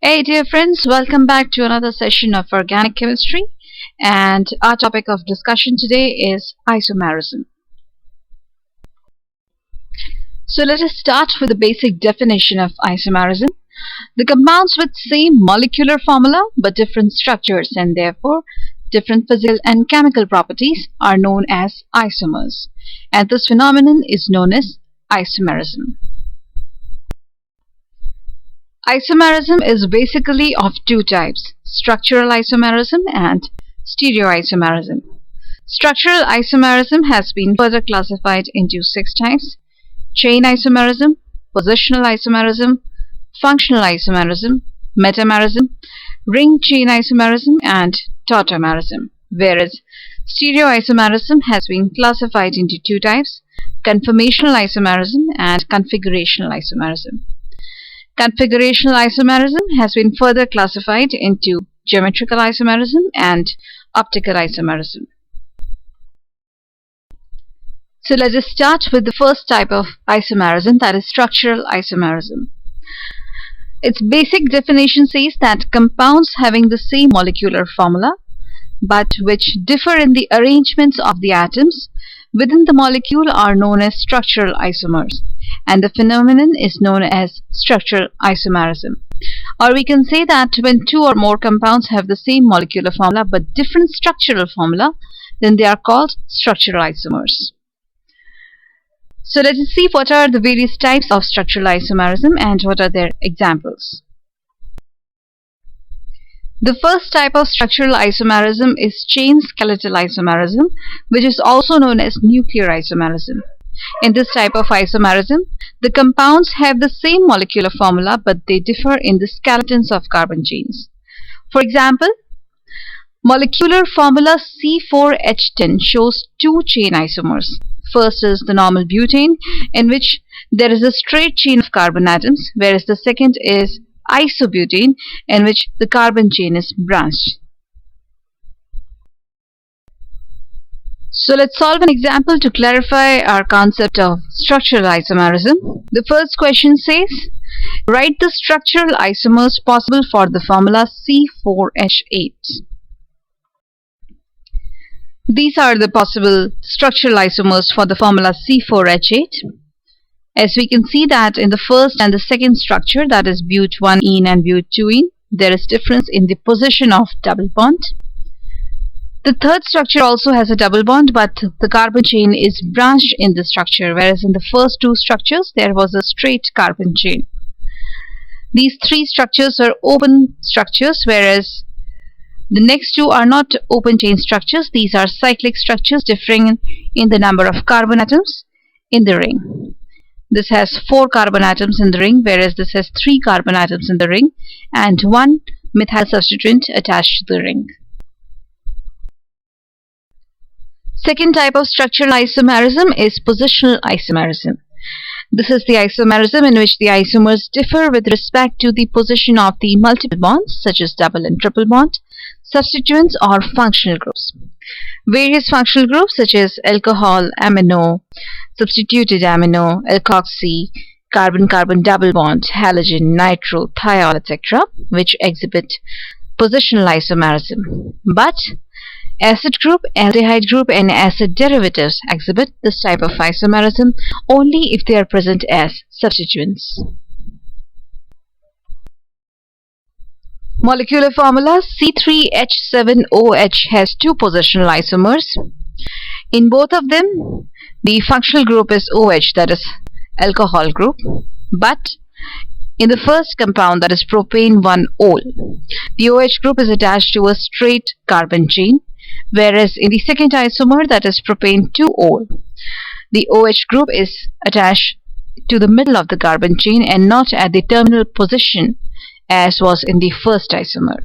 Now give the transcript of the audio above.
Hey dear friends, welcome back to another session of organic chemistry, and our topic of discussion today is isomerism. So let us start with the basic definition of isomerism. The compounds with same molecular formula but different structures and therefore different physical and chemical properties are known as isomers, and this phenomenon is known as isomerism. Isomerism is basically of two types: structural isomerism and stereoisomerism. Structural isomerism has been further classified into 6 types: chain isomerism, positional isomerism, functional isomerism, metamerism, ring chain isomerism, and tautomerism, whereas stereoisomerism has been classified into 2 types: conformational isomerism and configurational isomerism. Configurational isomerism has been further classified into geometrical isomerism and optical isomerism. So let us start with the first type of isomerism, that is structural isomerism. Its basic definition says that compounds having the same molecular formula but which differ in the arrangements of the atoms within the molecule are known as structural isomers, and the phenomenon is known as structural isomerism. Or we can say that when 2 or more compounds have the same molecular formula but different structural formula, then they are called structural isomers. So let us see what are the various types of structural isomerism and what are their examples. The first type of structural isomerism is chain skeletal isomerism, which is also known as nuclear isomerism. In this type of isomerism, the compounds have the same molecular formula but they differ in the skeletons of carbon chains. For example, molecular formula C4H10 shows 2 chain isomers. First is the normal butane, in which there is a straight chain of carbon atoms, whereas the second is isobutane, in which the carbon chain is branched. So let's solve an example to clarify our concept of structural isomerism. The first question says, write the structural isomers possible for the formula C4H8. These are the possible structural isomers for the formula C4H8. As we can see that in the first and the second structure, that is but1ene and but2ene, there is difference in the position of double bond. The third structure also has a double bond, but the carbon chain is branched in the structure, whereas in the first 2 structures there was a straight carbon chain. These 3 structures are open structures, whereas the next 2 are not open chain structures. These are cyclic structures differing in the number of carbon atoms in the ring. This has 4 carbon atoms in the ring, whereas this has 3 carbon atoms in the ring and 1 methyl substituent attached to the ring. Second type of structural isomerism is positional isomerism. This is the isomerism in which the isomers differ with respect to the position of the multiple bonds, such as double and triple bond, substituents or functional groups. Various functional groups such as alcohol, amino, substituted amino, alkoxy, carbon-carbon double bond, halogen, nitro, thiol, etc., which exhibit positional isomerism. But acid group, aldehyde group, and acid derivatives exhibit this type of isomerism only if they are present as substituents. Molecular formula C3H7OH has 2 positional isomers. In both of them, the functional group is OH, that is alcohol group, but in the first compound, that is propane-1-ol, the OH group is attached to a straight carbon chain, whereas in the second isomer, that is propane-2-ol, the OH group is attached to the middle of the carbon chain and not at the terminal position as was in the first isomer.